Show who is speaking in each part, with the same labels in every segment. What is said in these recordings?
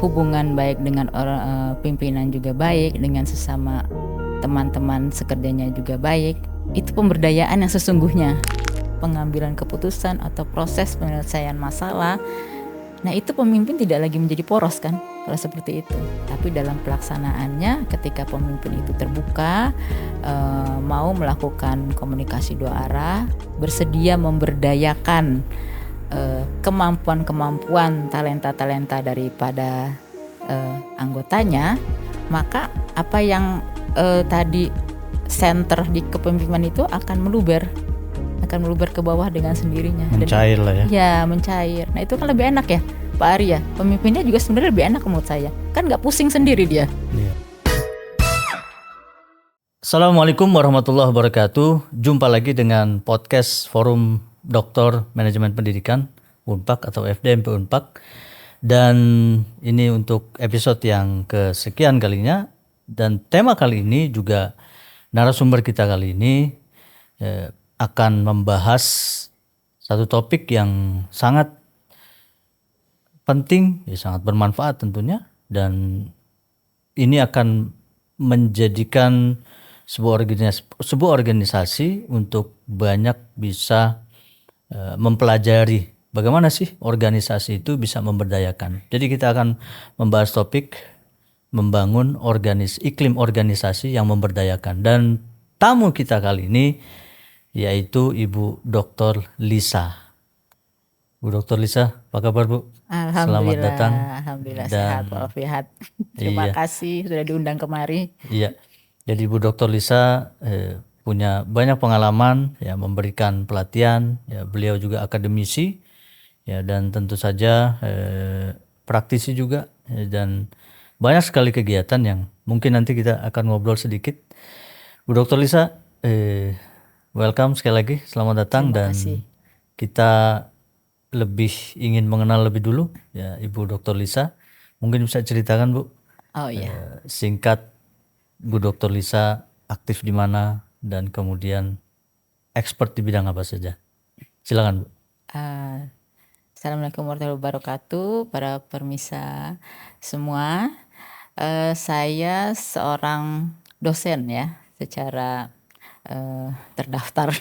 Speaker 1: hubungan baik dengan pimpinan juga baik, dengan sesama teman-teman sekerjanya juga baik. Itu pemberdayaan yang sesungguhnya. Pengambilan keputusan atau proses penyelesaian masalah. Nah, itu pemimpin tidak lagi menjadi poros kan kalau seperti itu. Tapi dalam pelaksanaannya ketika pemimpin itu terbuka, mau melakukan komunikasi dua arah, bersedia memberdayakan kemampuan-kemampuan, talenta-talenta daripada anggotanya, maka apa yang tadi center di kepemimpinan itu akan meluber ke bawah dengan sendirinya.
Speaker 2: Mencair lah ya.
Speaker 1: Ya, mencair. Nah, itu kan lebih enak ya Pak Ari ya. Pemimpinnya juga sebenarnya lebih enak menurut saya. Kan nggak pusing sendiri dia.
Speaker 2: Iya. Assalamualaikum warahmatullahi wabarakatuh. Jumpa lagi dengan podcast Forum Doktor Manajemen Pendidikan Unpad atau FDMP Unpad. Dan ini untuk episode yang kesekian kalinya. Dan tema kali ini juga narasumber kita kali ini akan membahas satu topik yang sangat penting, sangat bermanfaat tentunya, dan ini akan menjadikan sebuah organisasi untuk banyak bisa mempelajari bagaimana sih organisasi itu bisa memberdayakan. Jadi kita akan membahas topik membangun iklim organisasi yang memberdayakan, dan tamu kita kali ini yaitu Ibu Dr. Lisa. Bu Dr. Lisa, apa kabar Bu? Selamat datang.
Speaker 1: Alhamdulillah sehat walafiat. Terima kasih sudah diundang kemari.
Speaker 2: Iya. Jadi Bu Dr. Lisa punya banyak pengalaman ya memberikan pelatihan. Ya, beliau juga akademisi ya, dan tentu saja praktisi juga dan banyak sekali kegiatan yang mungkin nanti kita akan ngobrol sedikit. Bu Dr. Lisa, welcome sekali lagi, selamat datang.
Speaker 1: Terima
Speaker 2: dan
Speaker 1: kasih.
Speaker 2: Kita lebih ingin mengenal lebih dulu ya Ibu Dr. Lisa. Mungkin bisa ceritakan Bu,
Speaker 1: Oh iya.
Speaker 2: singkat Bu Dr. Lisa aktif di mana dan kemudian expert di bidang apa saja. Silakan Bu.
Speaker 1: Assalamualaikum warahmatullahi wabarakatuh, para permisa semua. Saya seorang dosen ya, secara terdaftar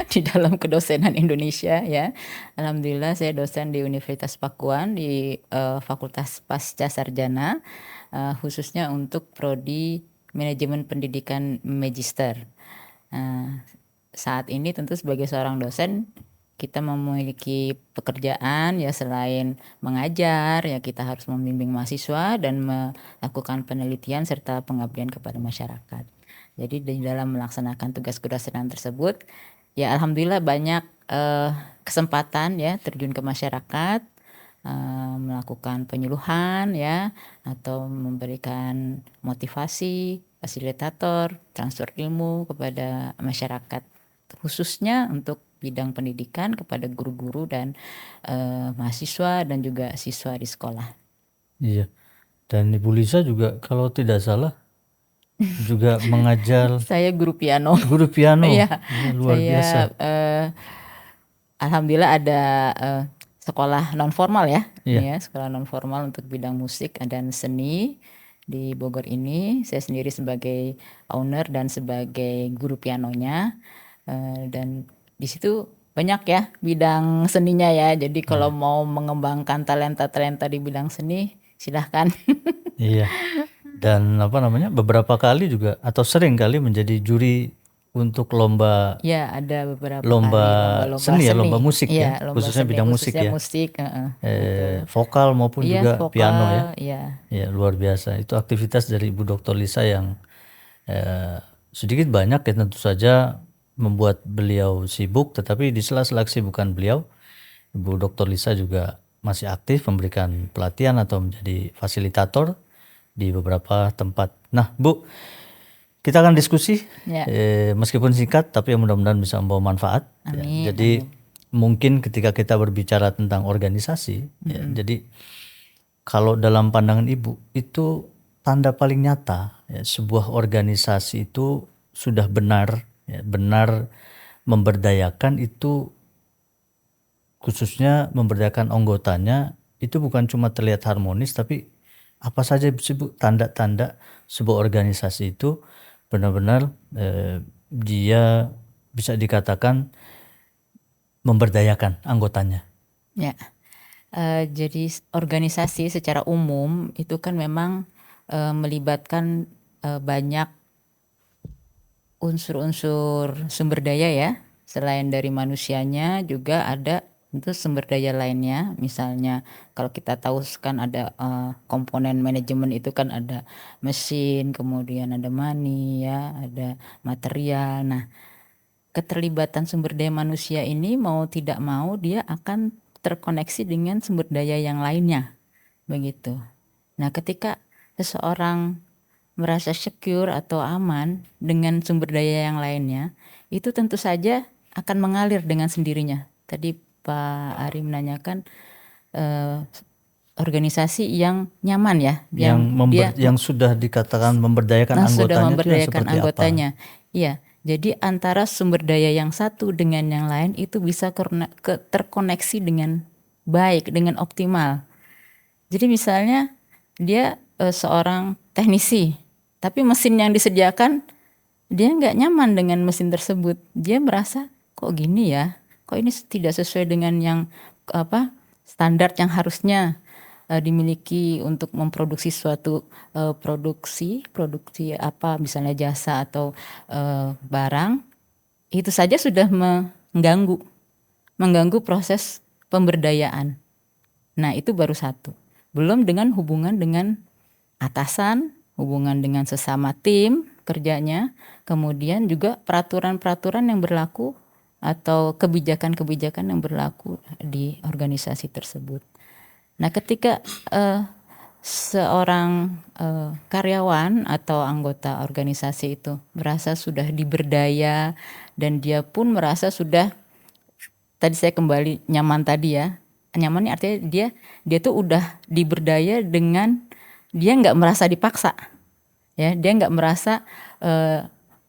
Speaker 1: di dalam kedosenan Indonesia ya. Alhamdulillah saya dosen di Universitas Pakuan di Fakultas Pasca Sarjana, khususnya untuk prodi Manajemen Pendidikan Magister. Saat ini tentu sebagai seorang dosen kita memiliki pekerjaan ya, selain mengajar ya kita harus membimbing mahasiswa dan melakukan penelitian serta pengabdian kepada masyarakat. Jadi di dalam melaksanakan tugas kedosenan tersebut ya alhamdulillah banyak kesempatan ya terjun ke masyarakat, melakukan penyuluhan ya, atau memberikan motivasi, fasilitator, transfer ilmu kepada masyarakat, khususnya untuk bidang pendidikan kepada guru-guru dan mahasiswa dan juga siswa di sekolah.
Speaker 2: Iya. Dan Ibu Lisa juga kalau tidak salah juga mengajar.
Speaker 1: Saya guru piano.
Speaker 2: Guru piano.
Speaker 1: Iya,
Speaker 2: luar biasa.
Speaker 1: Alhamdulillah ada sekolah non formal ya,
Speaker 2: Iya.
Speaker 1: ya, sekolah non formal untuk bidang musik dan seni di Bogor ini. Saya sendiri sebagai owner dan sebagai guru pianonya, dan di situ banyak ya bidang seninya ya. Jadi kalau mau mengembangkan talenta-talenta di bidang seni silahkan.
Speaker 2: Iya. Dan beberapa kali juga atau sering kali menjadi juri untuk lomba.
Speaker 1: Ya, ada beberapa
Speaker 2: lomba
Speaker 1: kali
Speaker 2: seni ya, lomba musik ya,
Speaker 1: lomba
Speaker 2: khususnya
Speaker 1: seni,
Speaker 2: bidang musik ya. Vokal maupun juga
Speaker 1: vokal,
Speaker 2: piano ya.
Speaker 1: Iya.
Speaker 2: Ya, luar biasa. Itu aktivitas dari Ibu Dr. Lisa yang sedikit banyak ya, tentu saja membuat beliau sibuk, tetapi di sela-sela kesibukan beliau, Ibu Dr. Lisa juga masih aktif memberikan pelatihan atau menjadi fasilitator di beberapa tempat. Nah Bu, kita akan diskusi
Speaker 1: Ya.
Speaker 2: Meskipun singkat tapi mudah-mudahan bisa membawa manfaat.
Speaker 1: Amin,
Speaker 2: Ya, jadi mungkin ketika kita berbicara tentang organisasi, ya, jadi kalau dalam pandangan Ibu itu tanda paling nyata ya, sebuah organisasi itu sudah benar memberdayakan itu, khususnya memberdayakan anggotanya, itu bukan cuma terlihat harmonis tapi Apa saja sih Bu tanda-tanda sebuah organisasi itu benar-benar dia bisa dikatakan memberdayakan anggotanya?
Speaker 1: Ya, jadi organisasi secara umum itu kan memang melibatkan banyak unsur-unsur sumber daya ya. Selain dari manusianya juga ada tentu sumber daya lainnya. Misalnya kalau kita tahu kan ada komponen manajemen itu kan ada mesin, kemudian ada money ya, ada material. Nah, keterlibatan sumber daya manusia ini mau tidak mau dia akan terkoneksi dengan sumber daya yang lainnya, begitu. Nah, ketika seseorang merasa secure atau aman dengan sumber daya yang lainnya, itu tentu saja akan mengalir dengan sendirinya. Tadi Pak Ari menanyakan organisasi yang nyaman ya,
Speaker 2: Yang sudah dikatakan memberdayakan
Speaker 1: sudah
Speaker 2: anggotanya itu yang
Speaker 1: memberdayakan
Speaker 2: seperti apa?
Speaker 1: anggotanya. Iya, jadi antara sumber daya yang satu dengan yang lain itu bisa terkoneksi dengan baik, dengan optimal. Jadi misalnya dia seorang teknisi, tapi mesin yang disediakan dia nggak nyaman dengan mesin tersebut. Dia merasa kok gini ya, kok ini tidak sesuai dengan yang standar yang harusnya dimiliki untuk memproduksi suatu produksi apa misalnya jasa atau barang. Itu saja sudah mengganggu proses pemberdayaan. Nah, itu baru satu. Belum dengan hubungan dengan atasan, hubungan dengan sesama tim kerjanya, kemudian juga peraturan-peraturan yang berlaku atau kebijakan-kebijakan yang berlaku di organisasi tersebut. Nah, ketika seorang karyawan atau anggota organisasi itu merasa sudah diberdaya dan dia pun merasa sudah, tadi saya kembali nyaman tadi ya. Nyaman artinya dia tuh udah diberdaya dengan dia nggak merasa dipaksa, ya. Dia nggak merasa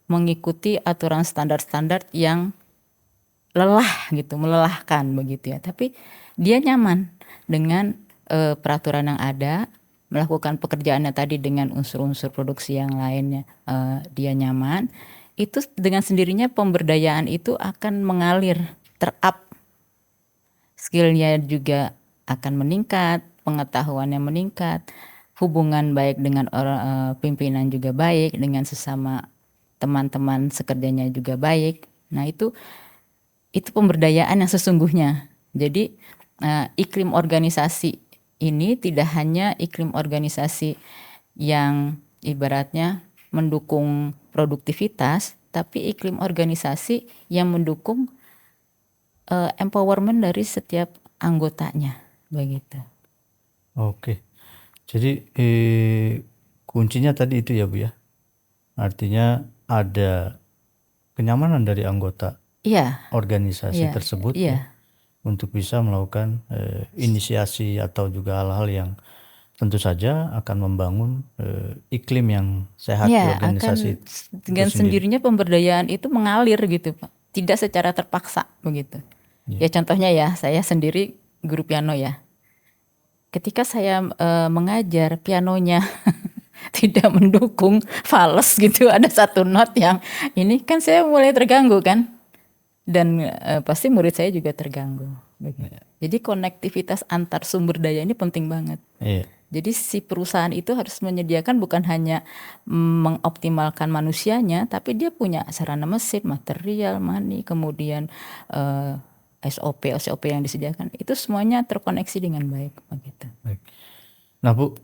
Speaker 1: mengikuti aturan standar-standar yang lelah gitu, melelahkan begitu ya. Tapi dia nyaman dengan peraturan yang ada, melakukan pekerjaannya tadi dengan unsur-unsur produksi yang lainnya, dia nyaman. Itu dengan sendirinya pemberdayaan itu akan mengalir, terup. Skillnya juga akan meningkat, pengetahuannya meningkat, hubungan baik dengan pimpinan juga baik, dengan sesama teman-teman sekerjanya juga baik. Nah, itu pemberdayaan yang sesungguhnya. Jadi iklim organisasi ini tidak hanya iklim organisasi yang ibaratnya mendukung produktivitas, tapi iklim organisasi yang mendukung empowerment dari setiap anggotanya, begitu.
Speaker 2: Oke. Jadi kuncinya tadi itu ya Bu ya. Artinya ada kenyamanan dari anggota organisasi tersebut ya, untuk bisa melakukan inisiasi atau juga hal-hal yang tentu saja akan membangun iklim yang sehat di organisasi
Speaker 1: akan dengan sendirinya pemberdayaan itu mengalir gitu Pak, tidak secara terpaksa begitu. Ya contohnya ya, saya sendiri guru piano ya. Ketika saya mengajar, pianonya tidak mendukung, fals gitu, ada satu not yang ini kan saya mulai terganggu kan, dan pasti murid saya juga terganggu. Jadi konektivitas antar sumber daya ini penting banget. Jadi si perusahaan itu harus menyediakan bukan hanya mengoptimalkan manusianya, tapi dia punya sarana mesin, material, money, kemudian SOP yang disediakan. Itu semuanya terkoneksi dengan baik begitu.
Speaker 2: Baik. Nah Bu,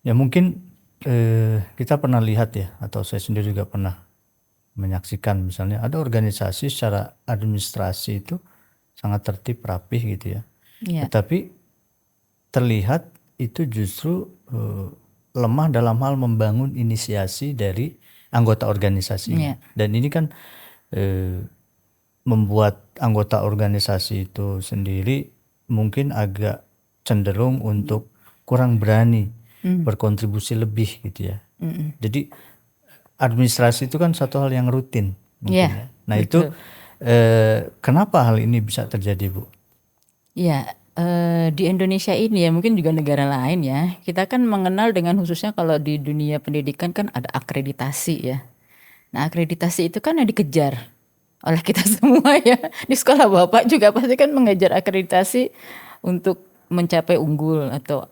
Speaker 2: ya mungkin kita pernah lihat ya, atau saya sendiri juga pernah menyaksikan misalnya ada organisasi secara administrasi itu sangat tertib, rapih gitu ya. Tetapi terlihat itu justru lemah dalam hal membangun inisiasi dari anggota organisasinya. Dan ini kan membuat anggota organisasi itu sendiri mungkin agak cenderung untuk kurang berani berkontribusi lebih gitu ya. Jadi administrasi itu kan satu hal yang rutin mungkin ya. Nah betul. Itu kenapa hal ini bisa terjadi Bu?
Speaker 1: Ya, Di Indonesia ini ya, mungkin juga negara lain ya, kita kan mengenal dengan khususnya kalau di dunia pendidikan kan ada akreditasi ya. Nah, akreditasi itu kan yang dikejar oleh kita semua ya. Di sekolah Bapak juga pasti kan mengejar akreditasi untuk mencapai unggul atau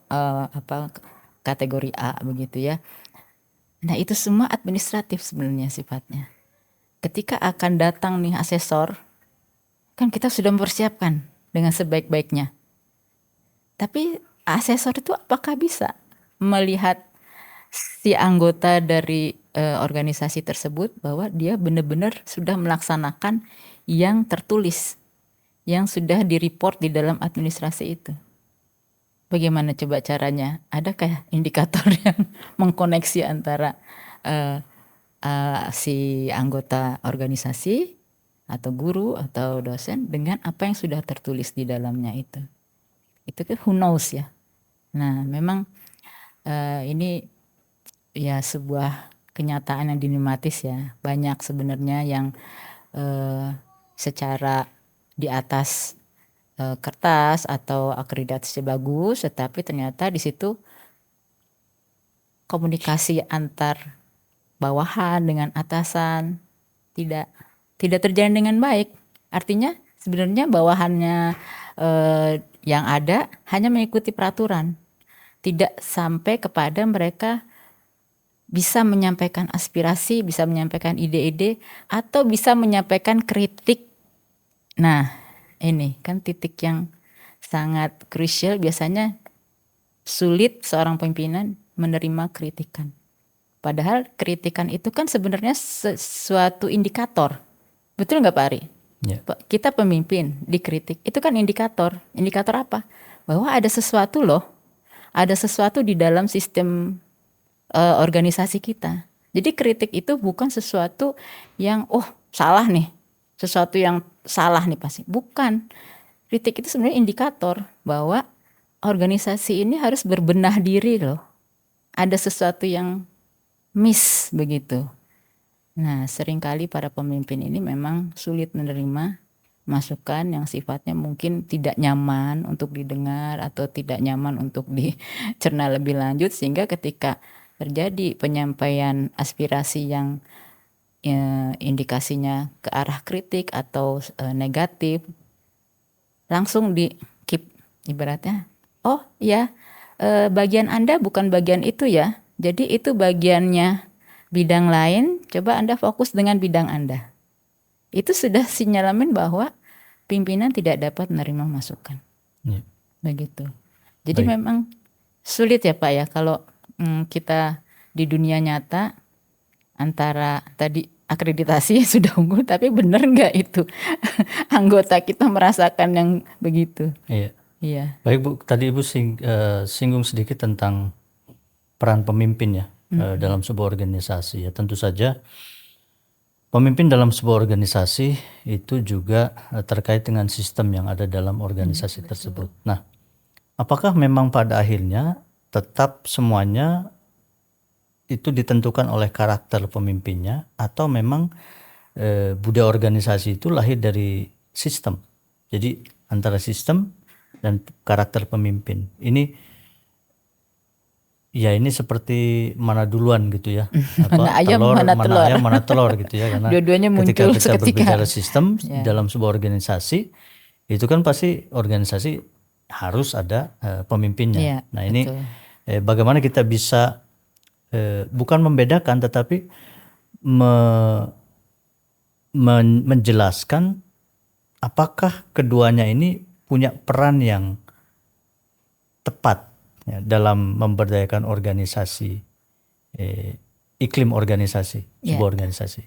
Speaker 1: apa kategori A begitu ya. Nah, itu semua administratif sebenarnya sifatnya. Ketika akan datang nih asesor, kan kita sudah mempersiapkan dengan sebaik-baiknya. Tapi asesor itu apakah bisa melihat si anggota dari organisasi tersebut bahwa dia benar-benar sudah melaksanakan yang tertulis, yang sudah di-report di dalam administrasi itu. Bagaimana coba caranya? Adakah indikator yang mengkoneksi antara si anggota organisasi atau guru atau dosen dengan apa yang sudah tertulis di dalamnya itu? Itu kan who knows ya. Nah, memang ini ya sebuah kenyataan yang dilematis ya. Banyak sebenarnya yang secara di atas kertas atau akreditasi bagus, tetapi ternyata di situ komunikasi antar bawahan dengan atasan tidak tidak terjalin dengan baik. Artinya sebenarnya bawahannya yang ada hanya mengikuti peraturan, tidak sampai kepada mereka bisa menyampaikan aspirasi, bisa menyampaikan ide-ide, atau bisa menyampaikan kritik. Nah, ini kan titik yang sangat krusial, biasanya sulit seorang pimpinan menerima kritikan. Padahal kritikan itu kan sebenarnya sesuatu indikator. Betul nggak Pak Ari?
Speaker 2: Ya.
Speaker 1: Kita pemimpin dikritik, itu kan indikator. Indikator apa? Bahwa ada sesuatu loh, ada sesuatu di dalam sistem organisasi kita. Jadi kritik itu bukan sesuatu yang salah nih, sesuatu yang salah nih pasti. Bukan. Kritik itu sebenarnya indikator bahwa organisasi ini harus berbenah diri loh. Ada sesuatu yang miss begitu. Nah, seringkali para pemimpin ini memang sulit menerima masukan yang sifatnya mungkin tidak nyaman untuk didengar atau tidak nyaman untuk dicerna lebih lanjut, sehingga ketika terjadi penyampaian aspirasi yang indikasinya ke arah kritik atau negatif, langsung di keep ibaratnya. Oh ya, bagian Anda bukan bagian itu ya. Jadi itu bagiannya bidang lain, coba Anda fokus dengan bidang Anda. Itu sudah sinyalemen bahwa pimpinan tidak dapat menerima masukan.
Speaker 2: Ya.
Speaker 1: Begitu. Jadi
Speaker 2: Baik.
Speaker 1: memang sulit ya Pak ya kalau kita di dunia nyata antara tadi akreditasi sudah unggul, tapi benar nggak itu anggota kita merasakan yang begitu?
Speaker 2: Iya.
Speaker 1: Iya.
Speaker 2: Baik Bu, tadi Ibu singgung sedikit tentang peran pemimpin ya dalam sebuah organisasi ya. Tentu saja pemimpin dalam sebuah organisasi itu juga terkait dengan sistem yang ada dalam organisasi tersebut. Nah, apakah memang pada akhirnya tetap semuanya itu ditentukan oleh karakter pemimpinnya, atau memang budaya organisasi itu lahir dari sistem? Jadi antara sistem dan karakter pemimpin ini, ya ini seperti mana duluan gitu ya,
Speaker 1: Mana ayam, mana telur.
Speaker 2: ayam mana telur gitu ya, karena
Speaker 1: Dua-duanya
Speaker 2: ketika
Speaker 1: muncul
Speaker 2: kita
Speaker 1: seketika.
Speaker 2: berbicara sistem
Speaker 1: Ya.
Speaker 2: dalam sebuah organisasi, itu kan pasti organisasi harus ada pemimpinnya.
Speaker 1: Iya,
Speaker 2: Nah ini
Speaker 1: betul.
Speaker 2: bagaimana kita bisa bukan membedakan, tetapi menjelaskan apakah keduanya ini punya peran yang tepat ya, dalam memberdayakan organisasi, iklim organisasi, sebuah organisasi.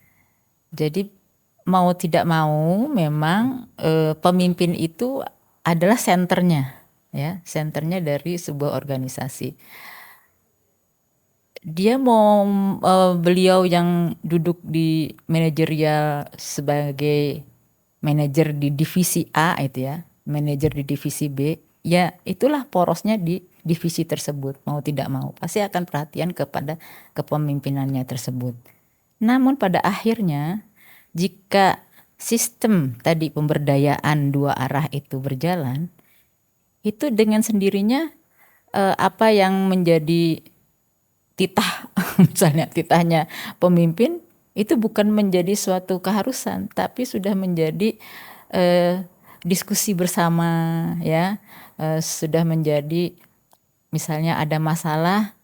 Speaker 1: Jadi mau tidak mau memang pemimpin itu adalah senternya, ya, senternya dari sebuah organisasi. Dia mau beliau yang duduk di manajerial sebagai manajer di divisi A itu ya, manajer di divisi B, ya itulah porosnya di divisi tersebut. Mau tidak mau pasti akan perhatian kepada kepemimpinannya tersebut. Namun pada akhirnya jika sistem tadi pemberdayaan dua arah itu berjalan, itu dengan sendirinya apa yang menjadi titah misalnya titahnya pemimpin itu bukan menjadi suatu keharusan, tapi sudah menjadi diskusi bersama ya, sudah menjadi misalnya ada masalah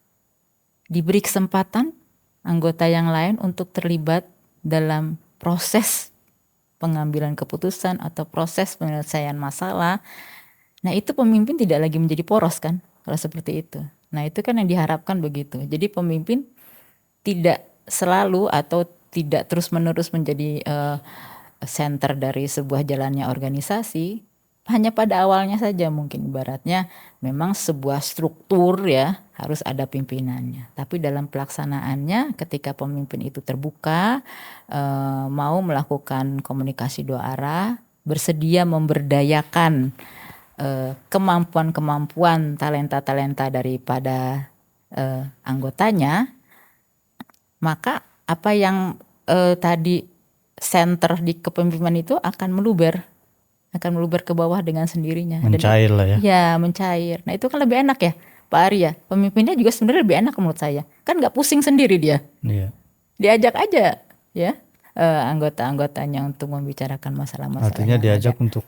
Speaker 1: diberi kesempatan anggota yang lain untuk terlibat dalam proses pengambilan keputusan atau proses penyelesaian masalah. Nah, itu pemimpin tidak lagi menjadi poros kan kalau seperti itu. Nah, itu kan yang diharapkan begitu. Jadi pemimpin tidak selalu atau tidak terus-menerus menjadi center dari sebuah jalannya organisasi. Hanya pada awalnya saja mungkin ibaratnya memang sebuah struktur ya harus ada pimpinannya. Tapi dalam pelaksanaannya ketika pemimpin itu terbuka, mau melakukan komunikasi dua arah, bersedia memberdayakan kemampuan-kemampuan talenta-talenta daripada anggotanya, maka apa yang tadi center di kepemimpinan itu akan meluber ke bawah dengan sendirinya.
Speaker 2: Mencair lah ya.
Speaker 1: Ya, mencair. Nah, itu kan lebih enak ya, Pak Ari ya. Pemimpinnya juga sebenarnya lebih enak menurut saya. Kan nggak pusing sendiri dia.
Speaker 2: Iya.
Speaker 1: Diajak aja ya anggota-anggotanya untuk membicarakan masalah-masalah
Speaker 2: Artinya
Speaker 1: yang
Speaker 2: diajak
Speaker 1: ada.
Speaker 2: untuk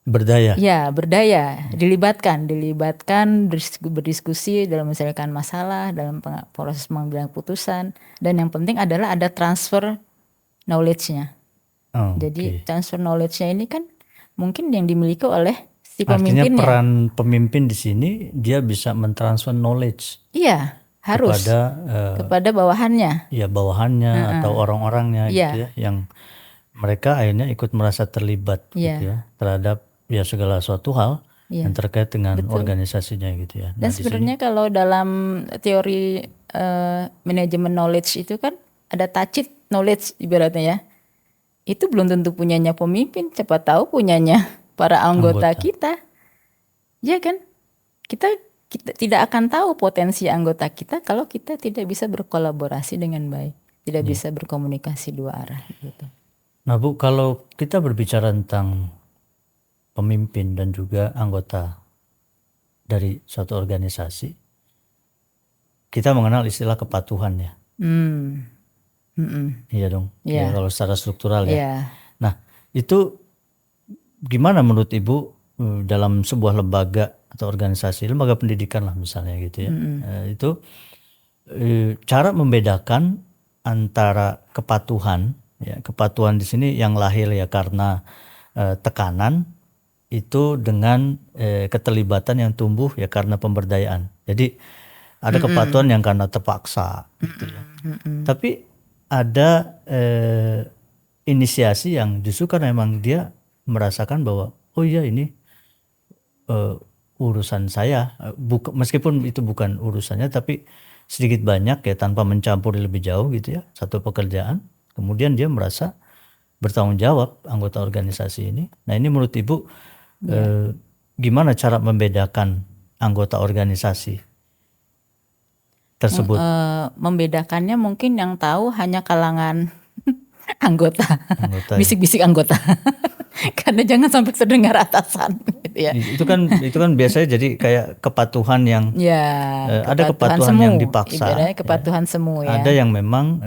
Speaker 2: berdaya.
Speaker 1: Ya, berdaya, dilibatkan berdiskusi dalam menyelesaikan masalah, dalam proses pengambilan keputusan, dan yang penting adalah ada transfer knowledge-nya.
Speaker 2: Oh,
Speaker 1: Jadi
Speaker 2: oke.
Speaker 1: transfer knowledge-nya ini kan mungkin yang dimiliki oleh si
Speaker 2: Artinya
Speaker 1: pemimpinnya.
Speaker 2: peran pemimpin di sini dia bisa mentransfer knowledge
Speaker 1: Iya, harus kepada bawahannya.
Speaker 2: ya bawahannya atau orang-orangnya
Speaker 1: Iya.
Speaker 2: gitu ya, yang mereka akhirnya ikut merasa terlibat
Speaker 1: Iya.
Speaker 2: gitu ya terhadap ya segala suatu hal
Speaker 1: Iya.
Speaker 2: yang terkait dengan organisasinya gitu ya.
Speaker 1: Dan
Speaker 2: Nah, di sini
Speaker 1: sebenarnya kalau dalam teori manajemen knowledge itu kan ada tacit knowledge ibaratnya ya. Itu belum tentu punyanya pemimpin, siapa tahu punyanya para anggota kita. Ya kan? Kita tidak akan tahu potensi anggota kita kalau kita tidak bisa berkolaborasi dengan baik, tidak bisa berkomunikasi dua arah gitu.
Speaker 2: Nah, Bu, kalau kita berbicara tentang pemimpin dan juga anggota dari suatu organisasi, kita mengenal istilah kepatuhan ya. Iya dong. Ya, kalau secara struktural ya.
Speaker 1: Iya.
Speaker 2: Nah, itu gimana menurut Ibu dalam sebuah lembaga atau organisasi, lembaga pendidikan lah misalnya gitu ya. Itu cara membedakan antara kepatuhan, ya, kepatuhan di sini yang lahir ya karena tekanan itu dengan keterlibatan yang tumbuh ya karena pemberdayaan. Jadi ada kepatuhan yang karena terpaksa gitu ya. Tapi ada inisiasi yang justru karena memang dia merasakan bahwa oh iya ini urusan saya, meskipun itu bukan urusannya tapi sedikit banyak ya tanpa mencampuri lebih jauh gitu ya satu pekerjaan, kemudian dia merasa bertanggung jawab anggota organisasi ini. Nah, ini menurut Ibu gimana cara membedakan anggota organisasi tersebut?
Speaker 1: Membedakannya mungkin yang tahu hanya kalangan anggota.
Speaker 2: Anggota,
Speaker 1: bisik-bisik anggota. Karena jangan sampai terdengar atasan gitu ya.
Speaker 2: Itu kan biasanya jadi kayak kepatuhan yang ada kepatuhan
Speaker 1: semu,
Speaker 2: yang dipaksa.
Speaker 1: Ibaratnya kepatuhan semu ya.
Speaker 2: Ada yang memang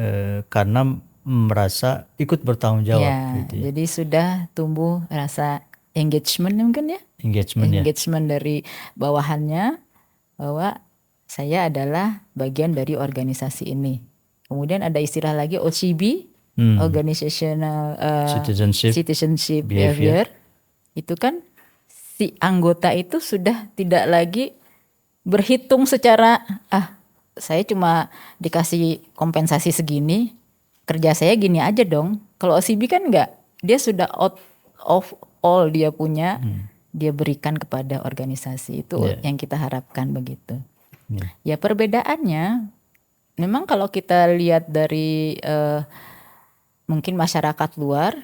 Speaker 2: karena merasa ikut bertanggung jawab gitu ya.
Speaker 1: Jadi sudah tumbuh rasa engagement mungkin ya. Engagement dari bawahannya bahwa saya adalah bagian dari organisasi ini. Kemudian ada istilah lagi OCB, organizational citizenship behavior. Itu kan si anggota itu sudah tidak lagi berhitung secara saya cuma dikasih kompensasi segini, kerja saya gini aja dong. Kalau OCB kan enggak, dia sudah out of all dia punya, dia berikan kepada organisasi. Itu yang kita harapkan begitu. Ya perbedaannya memang kalau kita lihat dari mungkin masyarakat luar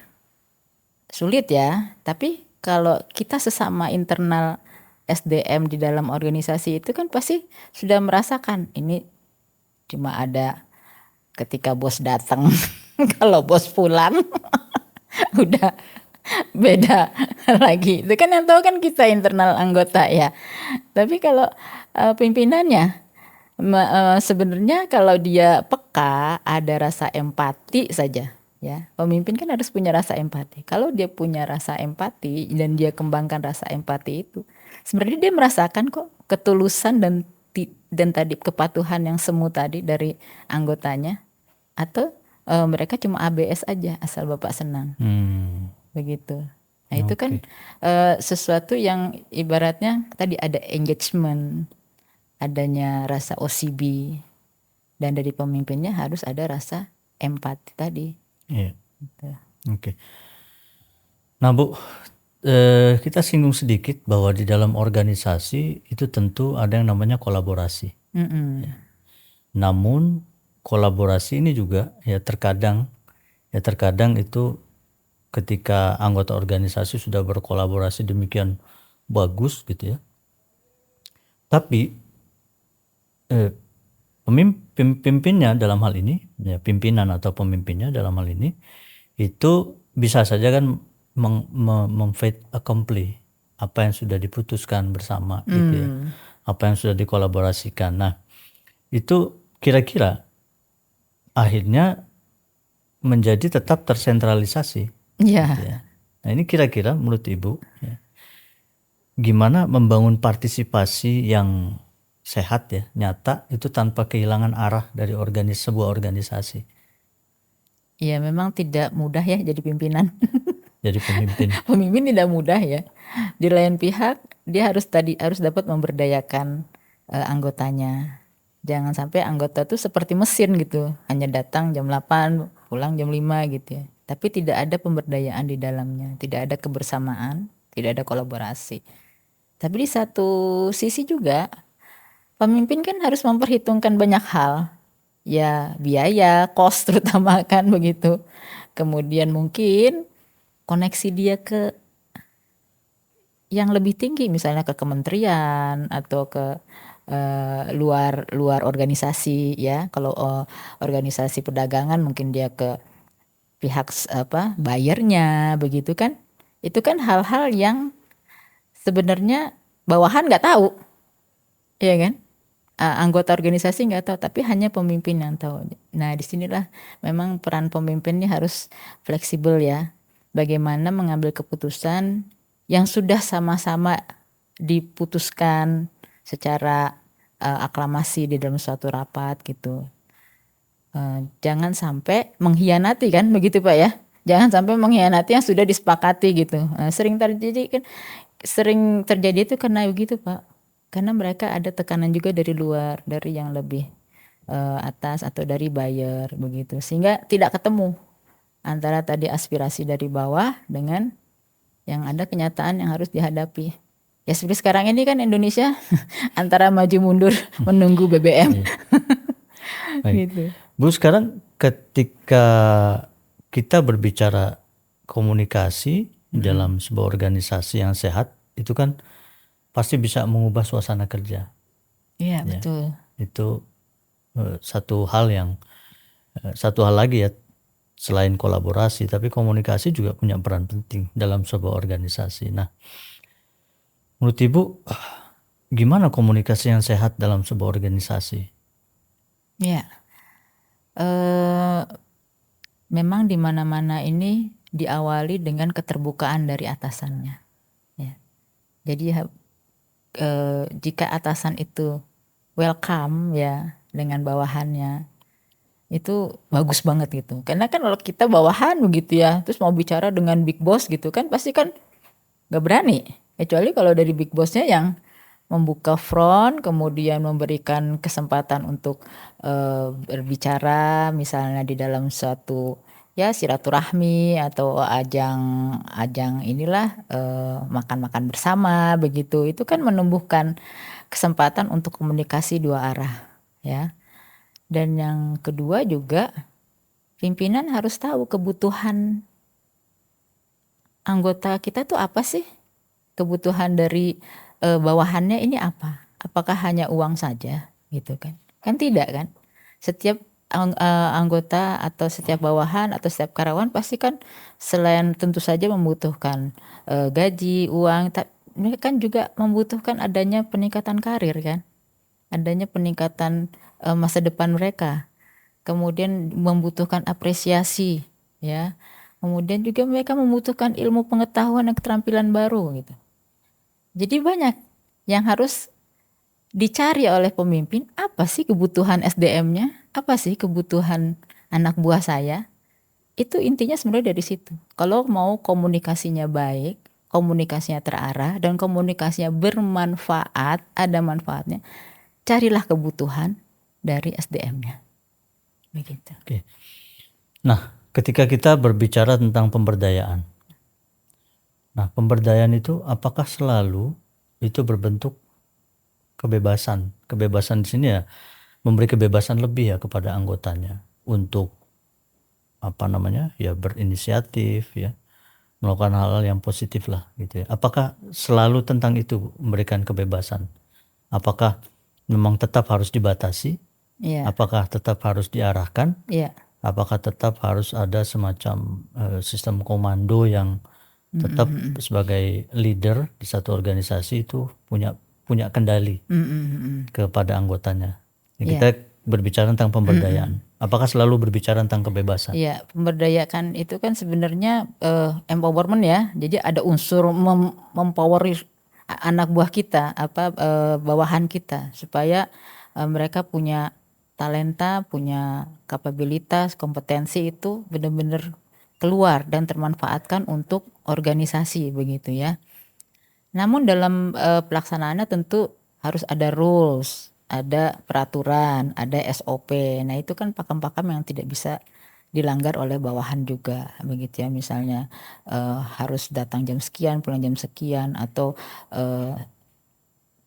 Speaker 1: sulit ya, tapi kalau kita sesama internal SDM di dalam organisasi itu kan pasti sudah merasakan ini cuma ada ketika bos datang kalau bos pulang udah beda lagi. Itu kan yang tahu kan kita internal anggota ya. Tapi kalau pimpinannya sebenarnya kalau dia peka, ada rasa empati saja ya. Pemimpin kan harus punya rasa empati. Kalau dia punya rasa empati dan dia kembangkan rasa empati itu, sebenarnya dia merasakan kok ketulusan dan tadi kepatuhan yang semu tadi dari anggotanya, atau mereka cuma ABS aja asal Bapak senang. Begitu. Nah, itu kan
Speaker 2: Oke.
Speaker 1: sesuatu yang ibaratnya tadi ada engagement, adanya rasa OCB, dan dari pemimpinnya harus ada rasa empati tadi.
Speaker 2: Iya.
Speaker 1: Gitu.
Speaker 2: Oke. Nah, Bu, kita singgung sedikit bahwa di dalam organisasi itu tentu ada yang namanya kolaborasi. Namun kolaborasi ini juga ya terkadang itu ketika anggota organisasi sudah berkolaborasi demikian bagus gitu ya. Tapi pimpinnya dalam hal ini, ya pimpinan atau pemimpinnya dalam hal ini itu bisa saja kan memfait accompli apa yang sudah diputuskan bersama gitu ya, apa yang sudah dikolaborasikan. Nah, itu kira-kira akhirnya menjadi tetap tersentralisasi.
Speaker 1: Iya.
Speaker 2: Gitu ya. Nah, ini kira-kira menurut Ibu ya, gimana membangun partisipasi yang sehat ya, nyata itu tanpa kehilangan arah dari sebuah organisasi.
Speaker 1: Iya, memang tidak mudah ya jadi pimpinan.
Speaker 2: Jadi pemimpin.
Speaker 1: Pemimpin tidak mudah ya. Di lain pihak dia harus dapat memberdayakan anggotanya. Jangan sampai anggota tuh seperti mesin gitu, hanya datang jam 8, pulang jam 5 gitu ya. Tapi tidak ada pemberdayaan di dalamnya, tidak ada kebersamaan, tidak ada kolaborasi. Tapi di satu sisi juga pemimpin kan harus memperhitungkan banyak hal. Ya, biaya, cost terutama kan begitu. Kemudian mungkin koneksi dia ke yang lebih tinggi, misalnya ke kementerian atau ke luar organisasi ya. Kalau organisasi perdagangan mungkin dia ke pihak bayarnya begitu kan. Itu kan hal-hal yang sebenarnya bawahan nggak tahu, ya kan? Anggota organisasi nggak tahu, tapi hanya pemimpin yang tahu. Nah, disinilah memang peran pemimpinnya harus fleksibel ya. Bagaimana mengambil keputusan yang sudah sama-sama diputuskan secara aklamasi di dalam suatu rapat gitu. Jangan sampai mengkhianati kan, begitu Pak ya. Jangan sampai mengkhianati yang sudah disepakati gitu. Sering terjadi itu karena begitu Pak. Karena mereka ada tekanan juga dari luar, dari yang lebih atas atau dari buyer begitu. Sehingga tidak ketemu antara tadi aspirasi dari bawah dengan yang ada kenyataan yang harus dihadapi. Ya seperti sekarang ini kan Indonesia antara maju mundur menunggu BBM.
Speaker 2: Baik.
Speaker 1: Gitu.
Speaker 2: Bu, sekarang ketika kita berbicara komunikasi dalam sebuah organisasi yang sehat, itu kan pasti bisa mengubah suasana kerja.
Speaker 1: Iya,
Speaker 2: Ya.
Speaker 1: betul.
Speaker 2: Itu satu hal lagi ya, selain kolaborasi, tapi komunikasi juga punya peran penting dalam sebuah organisasi. Nah, menurut Ibu, gimana komunikasi yang sehat dalam sebuah organisasi?
Speaker 1: Ya, memang di mana-mana ini diawali dengan keterbukaan dari atasannya. Ya. Jadi jika atasan itu welcome ya dengan bawahannya, itu bagus banget gitu. Karena kan kalau kita bawahan begitu ya, terus mau bicara dengan big boss gitu kan, pasti kan nggak berani. Kecuali kalau dari big bossnya yang membuka front, kemudian memberikan kesempatan untuk berbicara, misalnya di dalam suatu ya silaturahmi atau ajang inilah makan-makan bersama begitu. Itu kan menumbuhkan kesempatan untuk komunikasi dua arah ya. Dan yang kedua juga pimpinan harus tahu kebutuhan anggota kita tuh apa sih? Kebutuhan dari bawahannya ini apa? Apakah hanya uang saja gitu kan? Kan tidak kan? Setiap anggota atau setiap bawahan atau setiap karyawan pasti kan selain tentu saja membutuhkan gaji, uang, mereka kan juga membutuhkan adanya peningkatan karir kan, adanya peningkatan masa depan mereka, kemudian membutuhkan apresiasi ya, kemudian juga mereka membutuhkan ilmu pengetahuan dan keterampilan baru gitu. Jadi banyak yang harus dicari oleh pemimpin, apa sih kebutuhan SDM-nya, apa sih kebutuhan anak buah saya. Itu intinya sebenarnya dari situ. Kalau mau komunikasinya baik, komunikasinya terarah, dan komunikasinya bermanfaat, ada manfaatnya, carilah kebutuhan dari SDM-nya. Begitu.
Speaker 2: Oke. Nah, ketika kita berbicara tentang pemberdayaan, nah pemberdayaan itu apakah selalu itu berbentuk kebebasan? Kebebasan di sini ya memberi kebebasan lebih ya kepada anggotanya untuk ya berinisiatif ya, melakukan hal-hal yang positif lah gitu ya. Apakah selalu tentang itu memberikan kebebasan? Apakah memang tetap harus dibatasi?
Speaker 1: Iya,
Speaker 2: Apakah tetap harus diarahkan?
Speaker 1: iya.
Speaker 2: Apakah tetap harus ada semacam sistem komando yang tetap sebagai leader di satu organisasi itu punya kendali kepada anggotanya? Ya, kita berbicara tentang pemberdayaan. Apakah selalu berbicara tentang kebebasan?
Speaker 1: Iya, pemberdayaan itu kan sebenarnya empowerment ya. Jadi ada unsur mempoweri anak buah kita, bawahan kita, supaya mereka punya talenta, punya kapabilitas, kompetensi itu benar-benar keluar dan termanfaatkan untuk organisasi begitu ya. Namun dalam pelaksanaannya tentu harus ada rules, ada peraturan, ada SOP. Nah itu kan pakem-pakem yang tidak bisa dilanggar oleh bawahan juga begitu ya. Misalnya harus datang jam sekian, pulang jam sekian, atau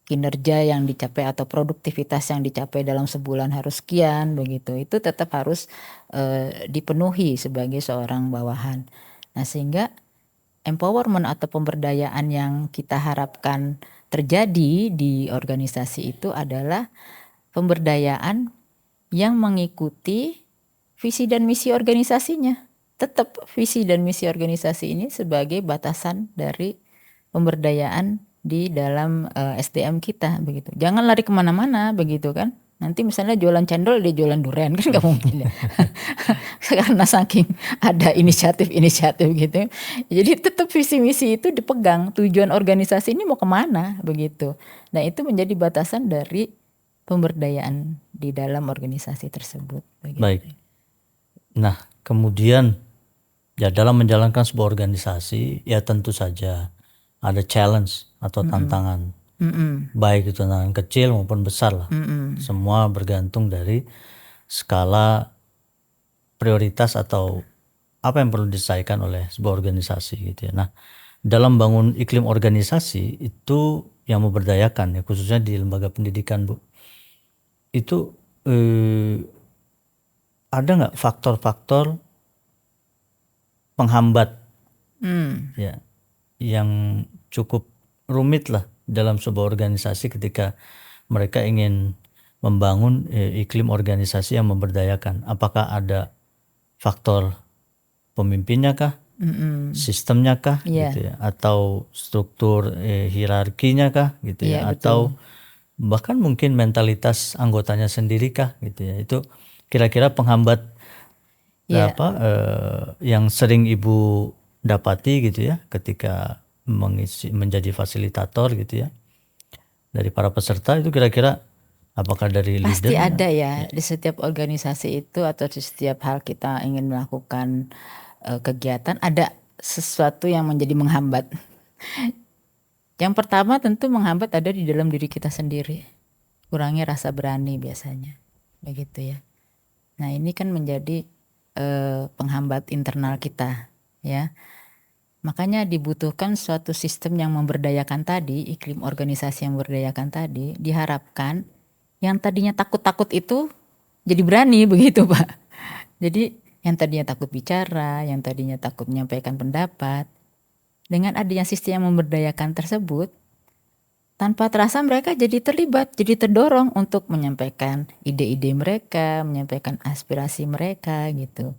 Speaker 1: kinerja yang dicapai atau produktivitas yang dicapai dalam sebulan harus sekian begitu. Itu tetap harus dipenuhi sebagai seorang bawahan. Nah sehingga empowerment atau pemberdayaan yang kita harapkan terjadi di organisasi itu adalah pemberdayaan yang mengikuti visi dan misi organisasinya. Tetap visi dan misi organisasi ini sebagai batasan dari pemberdayaan di dalam SDM kita begitu. Jangan lari kemana-mana begitu kan. Nanti misalnya jualan cendol dia jualan durian kan nggak mungkin ya. Karena saking ada inisiatif gitu. Jadi tetap visi misi itu dipegang. Tujuan organisasi ini mau kemana begitu. Nah itu menjadi batasan dari pemberdayaan di dalam organisasi tersebut. Begitu.
Speaker 2: Baik. Nah, kemudian ya dalam menjalankan sebuah organisasi ya tentu saja ada challenge atau tantangan. Baik itu tantangan kecil maupun besar lah. Semua bergantung dari skala prioritas atau apa yang perlu diselesaikan oleh sebuah organisasi gitu ya. Nah, dalam bangun iklim organisasi itu yang memberdayakan ya khususnya di lembaga pendidikan Bu. Itu ada nggak faktor-faktor penghambat ya yang cukup rumit lah dalam sebuah organisasi ketika mereka ingin membangun iklim organisasi yang memberdayakan? Apakah ada faktor pemimpinnya kah, sistemnya kah, gitu ya, atau struktur hierarkinya kah, gitu ya, atau bahkan mungkin mentalitas anggotanya sendiri kah, gitu ya? Itu kira-kira penghambat yang sering Ibu dapati gitu ya ketika menjadi fasilitator gitu ya dari para peserta, itu kira-kira apakah dari
Speaker 1: Pasti
Speaker 2: leadernya?
Speaker 1: ada ya di setiap organisasi itu atau di setiap hal kita ingin melakukan kegiatan ada sesuatu yang menjadi menghambat. Yang pertama tentu menghambat ada di dalam diri kita sendiri. Kurangnya rasa berani biasanya. Begitu ya. Nah, ini kan menjadi penghambat internal kita ya. Makanya dibutuhkan suatu sistem yang memberdayakan tadi, iklim organisasi yang memberdayakan tadi, diharapkan yang tadinya takut-takut itu jadi berani begitu Pak. Jadi yang tadinya takut bicara, yang tadinya takut menyampaikan pendapat, dengan adanya sistem yang memberdayakan tersebut, tanpa terasa mereka jadi terlibat, jadi terdorong untuk menyampaikan ide-ide mereka, menyampaikan aspirasi mereka gitu.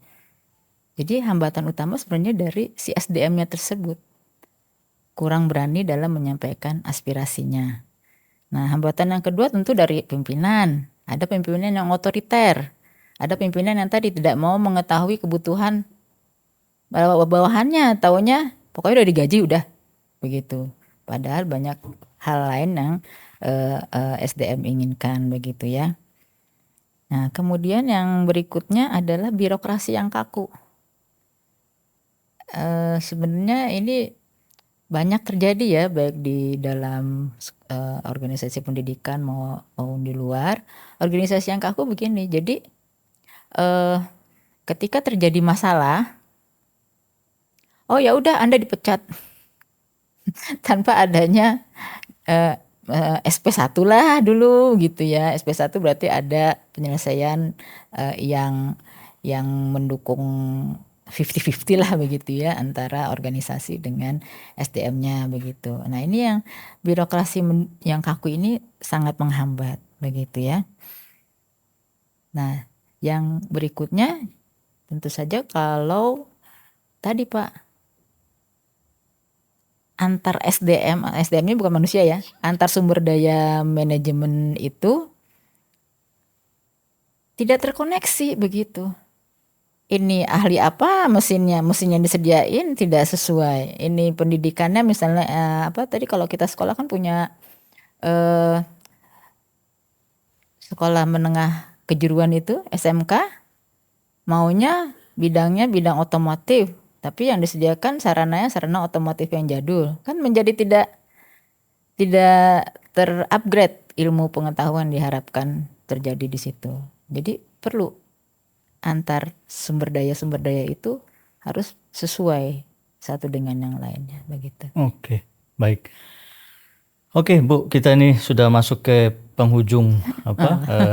Speaker 1: Jadi hambatan utama sebenarnya dari si SDM-nya tersebut, kurang berani dalam menyampaikan aspirasinya. Nah, hambatan yang kedua tentu dari pimpinan. Ada pimpinan yang otoriter, ada pimpinan yang tadi tidak mau mengetahui kebutuhan bawahannya, taunya pokoknya udah digaji udah begitu. Padahal banyak hal lain yang SDM inginkan begitu ya. Nah, kemudian yang berikutnya adalah birokrasi yang kaku. Sebenarnya ini banyak terjadi ya, baik di dalam organisasi pendidikan maupun di luar. Organisasi yang kaku begini, jadi ketika terjadi masalah, oh ya udah Anda dipecat tanpa adanya SP1 lah dulu gitu ya. SP1 berarti ada penyelesaian yang mendukung 50-50 lah begitu ya, antara organisasi dengan SDM-nya begitu. Nah, ini yang birokrasi yang kaku ini sangat menghambat begitu ya. Nah, yang berikutnya tentu saja kalau tadi Pak, antar SDM-nya bukan manusia ya, antar sumber daya manajemen itu tidak terkoneksi begitu. Ini ahli apa, mesinnya disediain tidak sesuai. Ini pendidikannya misalnya apa tadi, kalau kita sekolah kan punya sekolah menengah kejuruan itu SMK, maunya bidangnya bidang otomotif, tapi yang disediakan sarananya sarana otomotif yang jadul, kan menjadi tidak terupgrade ilmu pengetahuan diharapkan terjadi di situ. Jadi perlu antar sumber daya itu harus sesuai satu dengan yang lainnya begitu.
Speaker 2: Oke, baik. Oke, Bu, kita ini sudah masuk ke penghujung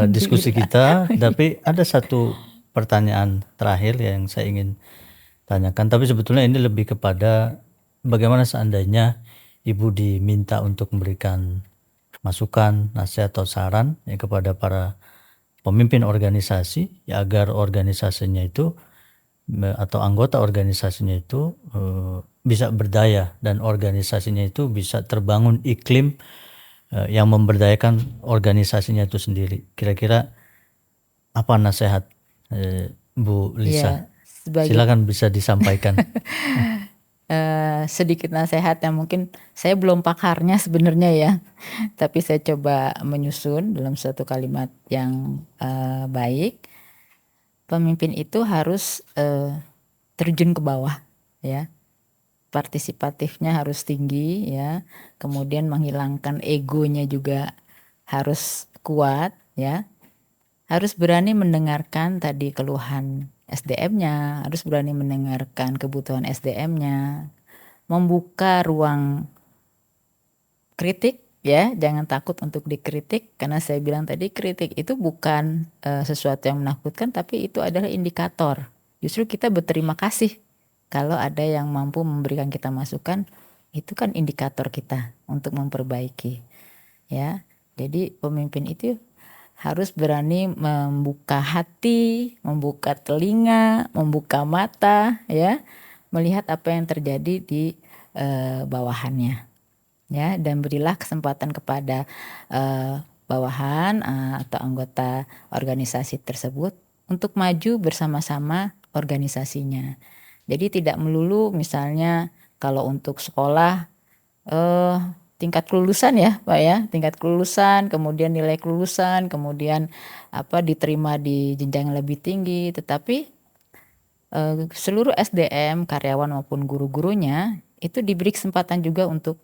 Speaker 2: diskusi kita, tapi ada satu pertanyaan terakhir yang saya ingin tanyakan, tapi sebetulnya ini lebih kepada bagaimana seandainya Ibu diminta untuk memberikan masukan, nasihat atau saran ya, kepada para pemimpin organisasi ya, agar organisasinya itu atau anggota organisasinya itu bisa berdaya dan organisasinya itu bisa terbangun iklim yang memberdayakan organisasinya itu sendiri. Kira-kira apa nasihat Bu Lisa?
Speaker 1: Ya,
Speaker 2: silakan bisa disampaikan.
Speaker 1: Sedikit nasihat yang mungkin saya belum pakarnya sebenarnya ya, tapi saya coba menyusun dalam satu kalimat yang baik. Pemimpin itu harus terjun ke bawah ya, partisipatifnya harus tinggi ya, kemudian menghilangkan egonya juga harus kuat ya, harus berani mendengarkan tadi keluhan SDM-nya, harus berani mendengarkan kebutuhan SDM-nya, membuka ruang kritik ya, jangan takut untuk dikritik, karena saya bilang tadi kritik itu bukan sesuatu yang menakutkan, tapi itu adalah indikator. Justru kita berterima kasih kalau ada yang mampu memberikan kita masukan, itu kan indikator kita untuk memperbaiki ya. Jadi pemimpin itu harus berani membuka hati, membuka telinga, membuka mata ya, melihat apa yang terjadi di bawahannya ya, dan berilah kesempatan kepada bawahan atau anggota organisasi tersebut untuk maju bersama-sama organisasinya. Jadi tidak melulu misalnya kalau untuk sekolah tingkat kelulusan ya Pak ya, tingkat kelulusan, kemudian nilai kelulusan, kemudian diterima di jenjang yang lebih tinggi, tetapi seluruh SDM, karyawan maupun guru-gurunya itu diberi kesempatan juga untuk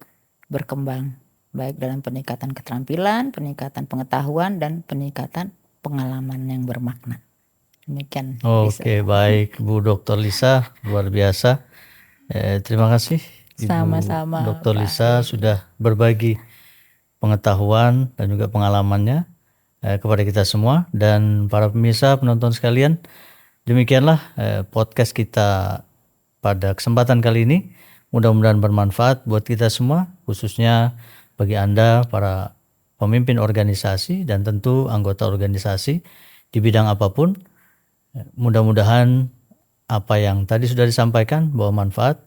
Speaker 1: berkembang, baik dalam peningkatan keterampilan, peningkatan pengetahuan, dan peningkatan pengalaman yang bermakna. Demikian.
Speaker 2: Oke, baik Bu Dr. Lisa, luar biasa. Terima kasih Ibu
Speaker 1: Sama-sama,
Speaker 2: Dr.
Speaker 1: Pak
Speaker 2: Lisa
Speaker 1: Ari.
Speaker 2: sudah berbagi pengetahuan dan juga pengalamannya kepada kita semua dan para pemirsa penonton sekalian. Demikianlah podcast kita pada kesempatan kali ini. Mudah-mudahan bermanfaat buat kita semua, khususnya bagi Anda para pemimpin organisasi dan tentu anggota organisasi di bidang apapun. Mudah-mudahan apa yang tadi sudah disampaikan bawa manfaat.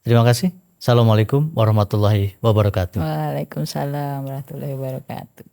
Speaker 2: Terima kasih. Assalamualaikum warahmatullahi wabarakatuh.
Speaker 1: Waalaikumsalam warahmatullahi wabarakatuh.